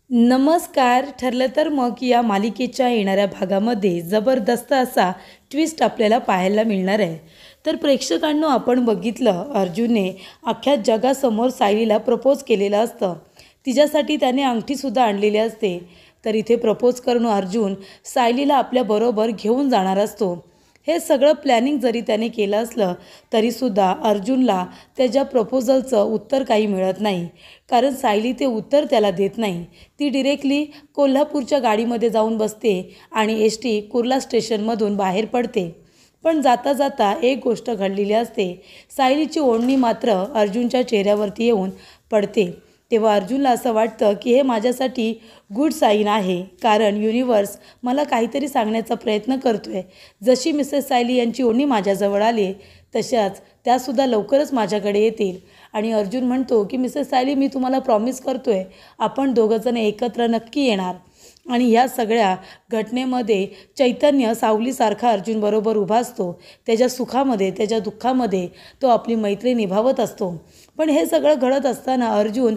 नमस्कार. ठरलं तर मग या मालिकेच्या येणाऱ्या भागामध्ये जबरदस्त असा ट्विस्ट आपल्याला पाहायला मिळणार आहे. तर प्रेक्षकांनो, आपण बघितलं अर्जुनने अख्ख्या जगासमोर सायलीला प्रपोज केलेलं असतं. तिच्यासाठी त्याने अंगठीसुद्धा आणलेली असते. तर इथे प्रपोज करून अर्जुन सायलीला आपल्याबरोबर घेऊन जाणार असतो. हे सगळं प्लॅनिंग जरी त्याने केलं असलं तरीसुद्धा अर्जुनला त्याच्या प्रपोजलचं उत्तर काही मिळत नाही. कारण सायली ते उत्तर त्याला देत नाही. ती डिरेक्टली कोल्हापूरच्या गाडीमध्ये जाऊन बसते आणि एस टी कुर्ला स्टेशनमधून बाहेर पडते. पण जाता जाता एक गोष्ट घडलेली असते. सायलीची ओढणी मात्र अर्जुनच्या चेहऱ्यावरती येऊन पडते. तेव्हा अर्जुनला असं वाटतं की हे माझ्यासाठी गुड साईन आहे, कारण युनिवर्स मला काहीतरी सांगण्याचा प्रयत्न करतो आहे. जशी मिसेस सायली यांची ओढणी माझ्याजवळ आली तशाच त्यासुद्धा लवकरच माझ्याकडे येतील. आणि अर्जुन म्हणतो की मिसेस सायली, मी तुम्हाला प्रॉमिस करतो आहे, आपण दोघंजण एकत्र नक्की येणार. आणि ह्या सगळ्या घटनेमध्ये चैतन्य सावलीसारखा अर्जुनबरोबर उभा असतो. त्याच्या सुखामध्ये त्याच्या दुःखामध्ये तो आपली मैत्री निभावत असतो. पण हे सगळं घडत असताना अर्जुन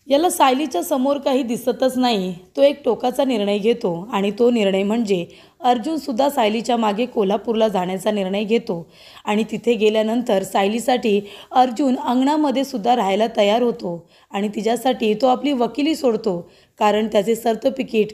याला सायलीच्या समोर काही दिसतच नाही. तो एक टोकाचा निर्णय घेतो आणि तो निर्णय म्हणजे अर्जुनसुद्धा सायलीच्या मागे कोल्हापूरला जाण्याचा निर्णय घेतो. आणि तिथे गेल्यानंतर सायलीसाठी अर्जुन अंगणामध्ये सुद्धा राहायला तयार होतो आणि तिच्यासाठी तो आपली वकिली सोडतो. कारण त्याचे सर्टिफिकेट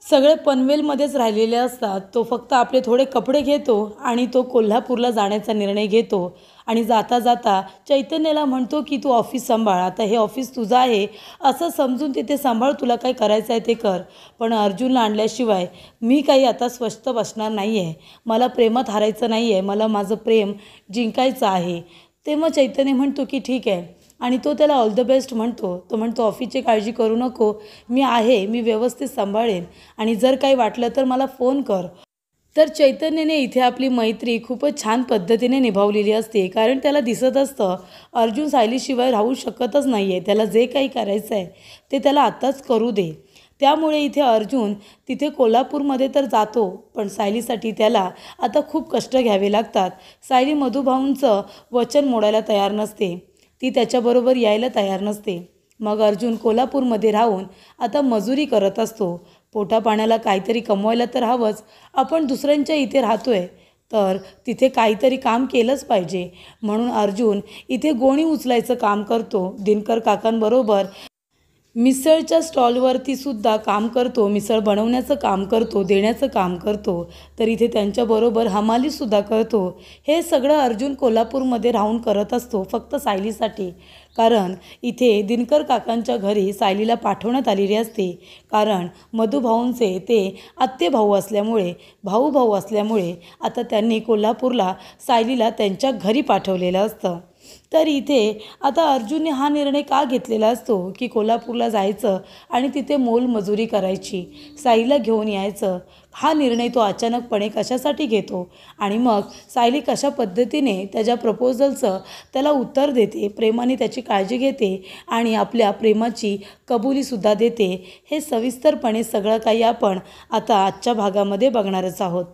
सगळे पनवेलमध्येच राहिलेले असतात. तो फक्त आपले थोडे कपडे घेतो आणि तो कोल्हापूरला जाण्याचा निर्णय घेतो. आणि जाता जाता चैतन्याला म्हणतो की तू ऑफिस सांभाळ, आता हे ऑफिस तुझं आहे असं समजून तिथे सांभाळ, तुला काय करायचं आहे ते कर. पण अर्जुनला आणल्याशिवाय मी काही आता स्वस्थ बसणार नाही आहे. मला प्रेमात हारायचं नाही आहे, मला माझं प्रेम जिंकायचं आहे. तेव्हा चैतन्य म्हणतो की ठीक आहे. आणि तो त्याला ऑल द बेस्ट म्हणतो. तो म्हणतो ऑफिसची काळजी करू नको, मी आहे, मी व्यवस्थित सांभाळेन आणि जर काही वाटलं तर मला फोन कर. तर चैतन्यने इथे आपली मैत्री खूपच छान पद्धतीने निभावलेली असते. कारण त्याला दिसत असतं अर्जुन सायलीशिवाय राहू शकतच नाही आहे. त्याला जे काही करायचं आहे ते त्याला आत्ताच करू दे. त्यामुळे इथे अर्जुन तिथे कोल्हापूरमध्ये तर जातो, पण सायलीसाठी त्याला आता खूप कष्ट घ्यावे लागतात. सायली मधुभाऊंचं वचन मोडायला तयार नसते. ती त्याच्याबरोबर यायला तयार नसते. मग अर्जुन कोल्हापूरमध्ये राहून आता मजुरी करत असतो. पोटापाण्याला काहीतरी कमवायला तर हवंच. आपण दुसऱ्यांच्या इथे राहतोय तर तिथे काहीतरी काम केलंच पाहिजे. म्हणून अर्जुन इथे गोणी उचलायचं काम करतो. दिनकर काकांबरोबर मिसळच्या स्टॉलवरती सुद्धा काम करतो, मिसळ बनवण्याचं काम करतो, देण्याचं काम करतो. तर इथे त्यांच्याबरोबर हमालीसुद्धा करतो. हे सगळं अर्जुन कोल्हापूरमध्ये राहून करत असतो फक्त सायलीसाठी. कारण इथे दिनकर काकांच्या घरी सायलीला पाठवण्यात आलेली असते. कारण मधुभाऊंचे ते आत्तेभाऊ असल्यामुळे, भाऊ भाऊ असल्यामुळे आता त्यांनी कोल्हापूरला सायलीला त्यांच्या घरी पाठवलेलं असतं. तर इथे आता अर्जुनने हा निर्णय का घेतलेला असतो की कोल्हापूरला जायचं आणि तिथे मोलमजुरी करायची, सायलीला घेऊन यायचं. हा निर्णय तो अचानकपणे कशासाठी घेतो आणि मग सायली कशा पद्धतीने त्याच्या प्रपोजलचं त्याला उत्तर देते, प्रेमाने त्याची काळजी घेते आणि आपल्या प्रेमाची कबुलीसुद्धा देते, हे सविस्तरपणे सगळं काही आपण आता आजच्या भागामध्ये बघणारच आहोत.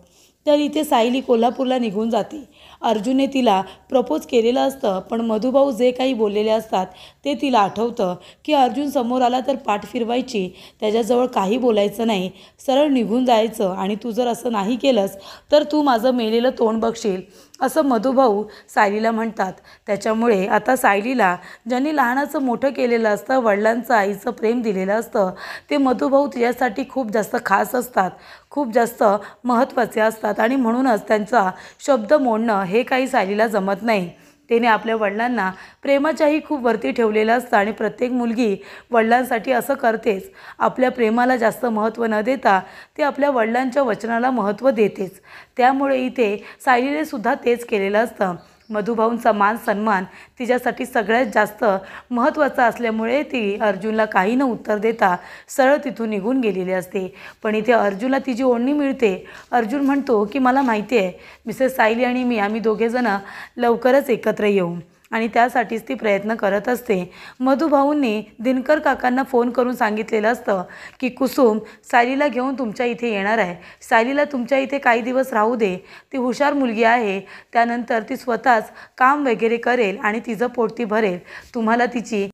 तर इथे सायली कोल्हापूरला निघून जाते. अर्जुनने तिला प्रपोज केलेलं असतं, पण मधुभाऊ जे काही बोललेले असतात ते तिला आठवतं की अर्जुन समोर आला तर पाठ फिरवायची, त्याच्याजवळ काही बोलायचं नाही, सरळ निघून जायचं आणि तू जर असं नाही केलंस तर तू माझं मेलेलं तोंड बघशील, असं मधुभाऊ सायलीला म्हणतात. त्याच्यामुळे आता सायलीला ज्यांनी लहानाचं मोठं केलेलं असतं, वडिलांचं आईचं प्रेम दिलेलं असतं, ते मधुभाऊ तिच्यासाठी खूप जास्त खास असतात, खूप जास्त महत्त्वाचे असतात. आणि म्हणूनच त्यांचा शब्द मोडणं हे काही सायलीला जमत नाही. तिने आपल्या वडिलांना प्रेमाच्याही खूप वरती ठेवलेलं असतं आणि प्रत्येक मुलगी वडिलांसाठी असं करतेच. आपल्या प्रेमाला जास्त महत्त्व न देता ते आपल्या वडिलांच्या वचनाला महत्त्व देतेच. त्यामुळे इथे सायलीने सुद्धा तेच केलेलं असतं. मधुभाऊंचा मान सन्मान तिच्यासाठी सगळ्यात जास्त महत्त्वाचा असल्यामुळे ती अर्जुनला काही न उत्तर देता सरळ तिथून निघून गेलेली असते. पण इथे अर्जुनला तिची ओढणी मिळते. अर्जुन म्हणतो की मला माहिती आहे मिसेस सायली आणि मी आम्ही दोघेजणं लवकरच एकत्र येऊ आणि त्यासाठीच ती प्रयत्न करत असते. मधुभाऊंनी दिनकर काकांना फोन करून सांगितलेलं असतं की कुसुम सायलीला घेऊन तुमच्या इथे येणार आहे, सायलीला तुमच्या इथे काही दिवस राहू दे, ती हुशार मुलगी आहे, त्यानंतर ती स्वतःच काम वगैरे करेल आणि तिचं पोट ती भरेल, तुम्हाला तिची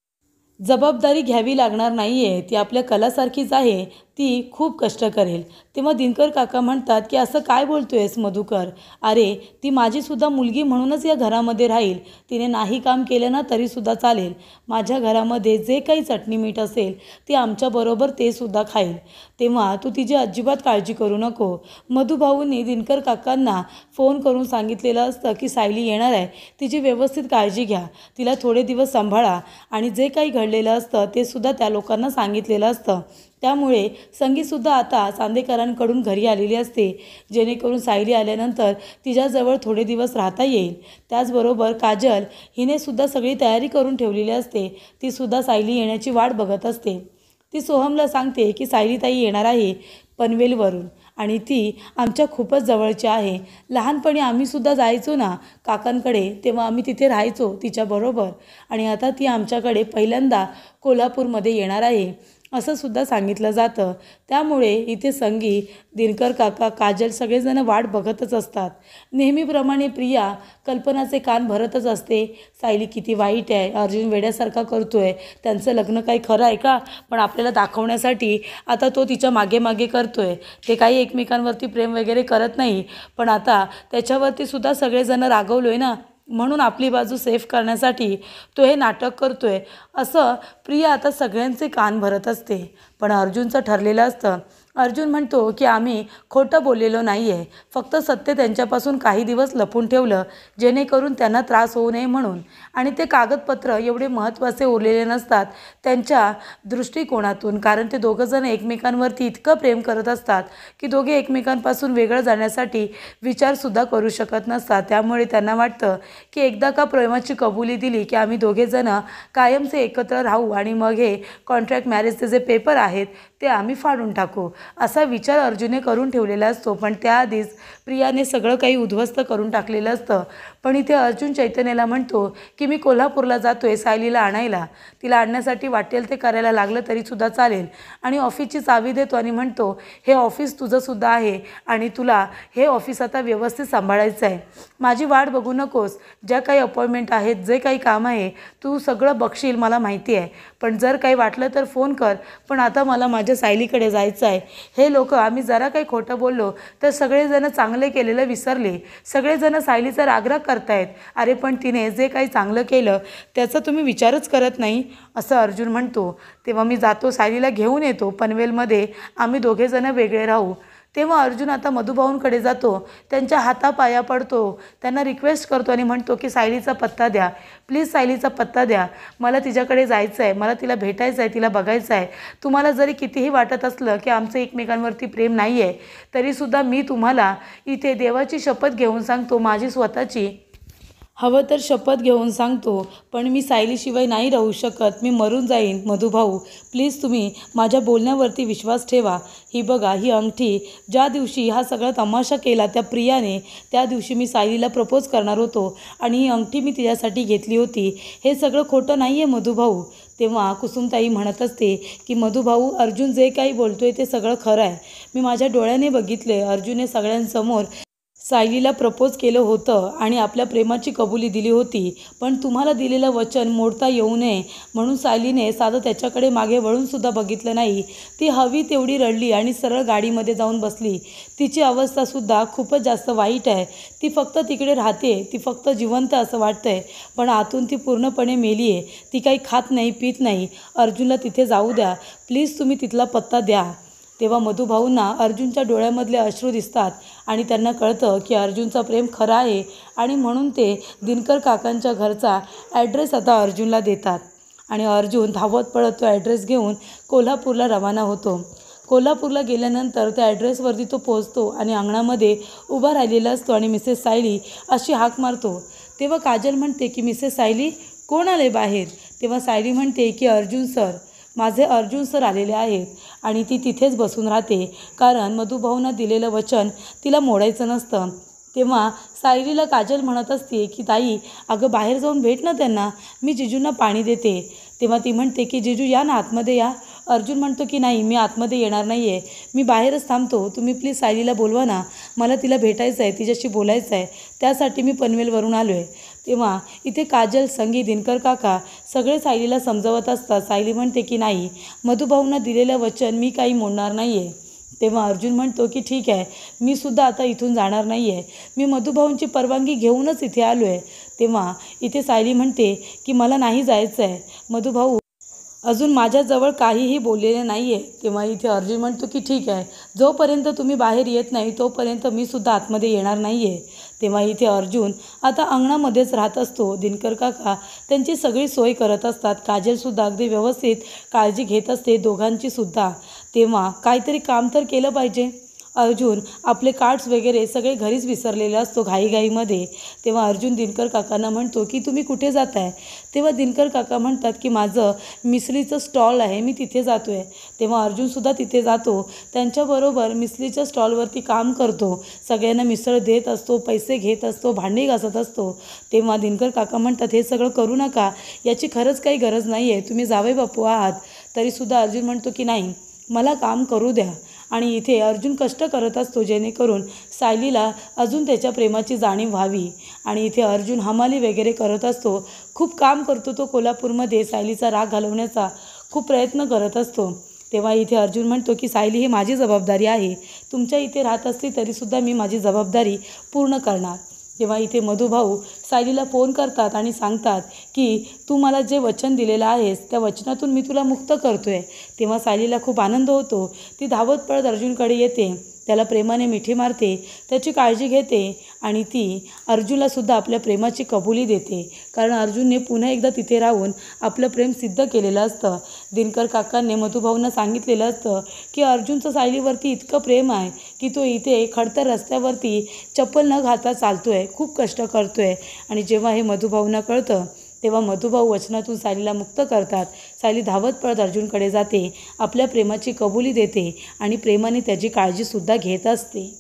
जबाबदारी घ्यावी लागणार नाही आहे, ती आपल्या कलासारखीच आहे, ती खूप कष्ट करेल. तेव्हा दिनकर काका म्हणतात की असं काय बोलतोयस मधुकर, अरे ती माझीसुद्धा मुलगी म्हणूनच या घरामध्ये राहील. तिने नाही काम केलं ना तरीसुद्धा चालेल. माझ्या घरामध्ये जे काही चटणी मीठ असेल ती आमच्याबरोबर ते सुद्धा खाईल. तेव्हा तू तिची अजिबात काळजी करू नको. मधुभाऊंनी दिनकर काकांना फोन करून सांगितलेलं असतं की सायली येणार आहे, तिची व्यवस्थित काळजी घ्या, तिला थोडे दिवस सांभाळा. आणि जे काही घडलेलं असतं ते सुद्धा त्या लोकांना सांगितलेलं असतं. त्यामुळे संगीतसुद्धा आता चांदेकरांकडून घरी आलेली असते, जेणेकरून सायली आल्यानंतर तिच्याजवळ थोडे दिवस राहता येईल. त्याचबरोबर काजल हिनेसुद्धा सगळी तयारी करून ठेवलेली असते. तीसुद्धा सायली येण्याची वाट बघत असते. ती सोहमला सांगते की सायलीताई येणार आहे पनवेलवरून आणि ती आमच्या खूपच जवळची आहे. लहानपणी आम्हीसुद्धा जायचो ना काकांकडे, तेव्हा आम्ही तिथे राहायचो तिच्याबरोबर आणि आता ती आमच्याकडे पहिल्यांदा कोल्हापूरमध्ये येणार आहे असं सुद्धा सांगितलं जातं. त्यामुळे इथे संगी, दिनकर काका, काजल सगळेजण वाट बघतच असतात. नेहमीप्रमाणे प्रिया कल्पनाचे कान भरतच असते. सायली किती वाईट आहे, अर्जुन वेड्यासारखा करतोय, त्यांचं लग्न काही खरं आहे का, पण आपल्याला दाखवण्यासाठी आता तो तिच्या मागे मागे करतोय. ते काही एकमेकांवरती प्रेम वगैरे करत नाही, पण आता त्याच्यावरती सुद्धा सगळेजण रागवलोय ना, म्हणून आपली बाजू सेफ करण्यासाठी तो हे नाटक करतोय असं प्रिया आता सगळ्यांचे कान भरत असते. पण अर्जुनचं ठरलेलं असतं. अर्जुन म्हणतो की आम्ही खोटं बोललेलो नाही आहे, फक्त सत्य त्यांच्यापासून काही दिवस लपून ठेवलं जेणेकरून त्यांना त्रास होऊ नये म्हणून. आणि ते कागदपत्र एवढे महत्त्वाचे उरलेले नसतात त्यांच्या दृष्टिकोनातून, कारण ते दोघंजण एकमेकांवरती इतकं प्रेम करत असतात की दोघे एकमेकांपासून वेगळं जाण्यासाठी विचारसुद्धा करू शकत नसतात. त्यामुळे त्यांना वाटतं की एकदा का प्रेमाची कबुली दिली की आम्ही दोघेजण कायमचे एकत्र राहू आणि मग हे कॉन्ट्रॅक्ट मॅरेजचे जे पेपर आहेत ते आम्ही फाडून टाकू असा विचार अर्जुनने करून ठेवलेला असतो. पण त्याआधीच प्रियाने सगळं काही उद्ध्वस्त करून टाकलेलं असतं. पण इथे अर्जुन चैतन्याला म्हणतो की मी कोल्हापूरला जातो आहे सायलीला आणायला, तिला आणण्यासाठी वाटेल ते करायला लागलं तरीसुद्धा चालेल. आणि ऑफिसची चावी देतो आणि म्हणतो हे ऑफिस तुझंसुद्धा आहे आणि तुला हे ऑफिस आता व्यवस्थित सांभाळायचं आहे. माझी वाट बघू नकोस, ज्या काही अपॉइंटमेंट आहेत, जे काही काम आहे तू सगळं बघशील मला माहिती आहे. पण जर काही वाटलं तर फोन कर, पण आता मला माझ्या सायलीकडे जायचं आहे. हे लोक आम्ही जरा काही खोटं बोललो तर सगळेजण चांगले केलेलं विसरले, सगळेजण सायलीचा रागराग करतायत. अरे पण तिने जे काही चांगलं केलं त्याचा तुम्ही विचारच करत नाही असं अर्जुन म्हणतो. तेव्हा मी जातो, सायलीला घेऊन येतो पनवेलमध्ये, आम्ही दोघेजण वेगळे राहू. तेव्हा अर्जुन आता मधुभाऊंकडे जातो, त्यांच्या हातापाया पडतो, त्यांना रिक्वेस्ट करतो आणि म्हणतो की सायलीचा पत्ता द्या, प्लीज सायलीचा पत्ता द्या, मला तिच्याकडे जायचं आहे, मला तिला भेटायचं आहे, तिला बघायचं आहे. तुम्हाला जरी कितीही वाटत असलं की आमचं एकमेकांवरती प्रेम नाही आहे तरीसुद्धा मी तुम्हाला इथे देवाची शपथ घेऊन सांगतो, माझी स्वतःची, हवं तर शपथ घेऊन सांगतो, पण मी सायलीशिवाय नाही राहू शकत, मी मरून जाईन. मधुभाऊ प्लीज तुम्ही माझ्या बोलण्यावरती विश्वास ठेवा. ही बघा, ही अंगठी, ज्या दिवशी हा सगळा तमाशा केला त्या प्रियाने, त्या दिवशी मी सायलीला प्रपोज करणार होतो आणि ही अंगठी मी तिच्यासाठी घेतली होती. हे सगळं खोटं नाही आहे मधुभाऊ. तेव्हा कुसुमताई म्हणत असते की मधुभाऊ, अर्जुन जे काही बोलतोय ते सगळं खरं आहे. मी माझ्या डोळ्याने बघितले, अर्जुनने सगळ्यांसमोर सायलीला प्रपोज केलं होतं आणि आपल्या प्रेमाची कबुली दिली होती. पण तुम्हाला दिलेलं वचन मोडता येऊ नये म्हणून सायलीने साधं त्याच्याकडे मागे वळूनसुद्धा बघितलं नाही. ती हवी तेवढी रडली आणि सरळ गाडीमध्ये जाऊन बसली. तिची अवस्थासुद्धा खूपच जास्त वाईट आहे. ती फक्त तिकडे राहते, ती फक्त जिवंत असं वाटतंय, पण आतून ती पूर्णपणे मेली आहे. ती काही खात नाही, पित नाही. अर्जुनला तिथे जाऊ द्या, प्लीज तुम्ही तिथला पत्ता द्या. तेव्हा मधुभाऊंना अर्जुनच्या डोळ्यामधले अश्रू दिसतात आणि त्यांना कळतं की अर्जुनचं प्रेम खरं आहे आणि म्हणून ते दिनकर काकांच्या घरचा ॲड्रेस आता अर्जुनला देतात आणि अर्जुन धावत पळत तो ॲड्रेस घेऊन कोल्हापूरला रवाना होतो. कोल्हापूरला गेल्यानंतर त्या ॲड्रेसवरती तो पोहोचतो आणि अंगणामध्ये उभा राहिलेला असतो आणि मिसेस सायली अशी हाक मारतो. तेव्हा काजल म्हणते की मिसेस सायली, कोण आले बाहेर? तेव्हा सायली म्हणते की अर्जुन सर, माझे अर्जुन सर आलेले आहेत. आणि ती तिथेच बसून राहते, कारण मधुभाऊंना दिलेलं वचन तिला मोडायचं नसतं. तेव्हा सायलीला काजल म्हणत असते की ताई, अगं बाहेर जाऊन भेट ना त्यांना, मी जिजूंना पाणी देते. तेव्हा ती म्हणते की जिजू या ना, आतमध्ये या. अर्जुन म्हणतो की नाही, मी आतमध्ये येणार नाही आहे, मी बाहेरच थांबतो, तुम्ही प्लीज सायलीला बोलवा ना, मला तिला भेटायचं आहे, तिच्याशी बोलायचं आहे, त्यासाठी मी पनवेलवरून आलो आहे. तेव्हा इथे काजल, संगी, दिनकर काका सगळे सायलीला समजवत असतात. सायली म्हणते की नाही, मधुभाऊंना दिलेलं वचन मी काही मोडणार नाही आहे. तेव्हा अर्जुन म्हणतो की ठीक आहे, मी सुद्धा आता इथून जाणार नाही आहे, मी मधुभाऊंची परवानगी घेऊनच इथे आलो आहे. तेव्हा इथे सायली म्हणते की मला नाही जायचं आहे, मधुभाऊ अजून माझ्याजवळ काहीही बोललेले नाही आहे. तेव्हा इथे अर्जुन म्हणतो की ठीक आहे, जोपर्यंत तुम्ही बाहेर येत नाही तोपर्यंत मी सुद्धा आतमध्ये येणार नाही आहे. तेव्हा इथे अर्जुन आता अंगणामध्येच राहत असतो. दिनकर काका त्यांची सगळी सोय करत असतात. काजलसुद्धा अगदी व्यवस्थित काळजी घेत असते दोघांची सुद्धा. तेव्हा काहीतरी काम तर केलं पाहिजे. अर्जुन आपले कार्ड्स वगैरे सगळे घरीच विसरलेले असतो घाईघाईमध्ये. तेव्हा अर्जुन दिनकर काकांना म्हणतो की तुम्ही कुठे जात आहे. तेव्हा दिनकर काका म्हणतात की माझं मिसळीचं स्टॉल आहे, मी तिथे जातो आहे. तेव्हा अर्जुनसुद्धा तिथे जातो. त्यांच्याबरोबर मिसळीच्या स्टॉलवरती काम करतो, सगळ्यांना मिसळ देत असतो, पैसे घेत असतो, भांडी घासत असतो. तेव्हा दिनकर काका म्हणतात हे सगळं करू नका, याची खरंच काही गरज नाही आहे, तुम्ही जावई बापू आहात. तरीसुद्धा अर्जुन म्हणतो की नाही, मला काम करू द्या. आणि इथे अर्जुन कष्ट करत असतो जेणेकरून सायलीला अजून त्याच्या प्रेमाची जाणीव व्हावी. आणि इथे अर्जुन हमाली वगैरे करत असतो, खूप काम करतो तो कोल्हापूरमध्ये. सायलीचा राग घालवण्याचा खूप प्रयत्न करत असतो. तेव्हा इथे अर्जुन म्हणतो की सायली ही माझी जबाबदारी आहे, तुमच्या इथे राहत असली तरीसुद्धा मी माझी जबाबदारी पूर्ण करणार. तेव्हा इथे मधुभाऊ सायलीला फोन करतात आणि सांगतात की तू मला जे वचन दिलेलं आहेस त्या वचनातून मी तुला मुक्त करतो आहे. तेव्हा सायलीला खूप आनंद होतो. ती धावत पळत अर्जुनकडे येते, त्याला प्रेमाने मिठी मारते, त्याची काळजी घेते आणि ती अर्जुनलासुद्धा आपल्या प्रेमाची कबुली देते. कारण अर्जुनने पुन्हा एकदा तिथे राहून आपलं प्रेम सिद्ध केलेलं असतं. दिनकर काकांनी मधुभाऊंना सांगितलेलं असतं की अर्जुनचं सायलीवरती इतकं प्रेम आहे की तो इथे खडतर रस्त्यावरती चप्पल न घालता चालतो आहे, खूप कष्ट करतो आहे. आणि जेव्हा हे मधुभाऊंना कळतं तेव्हा मधुभाऊ वचनातून सायलीला मुक्त करतात. सायली धावत पळत अर्जुनकडे जाते, आपल्या प्रेमाची कबुली देते आणि प्रेमाने त्याची काळजीसुद्धा घेत असते.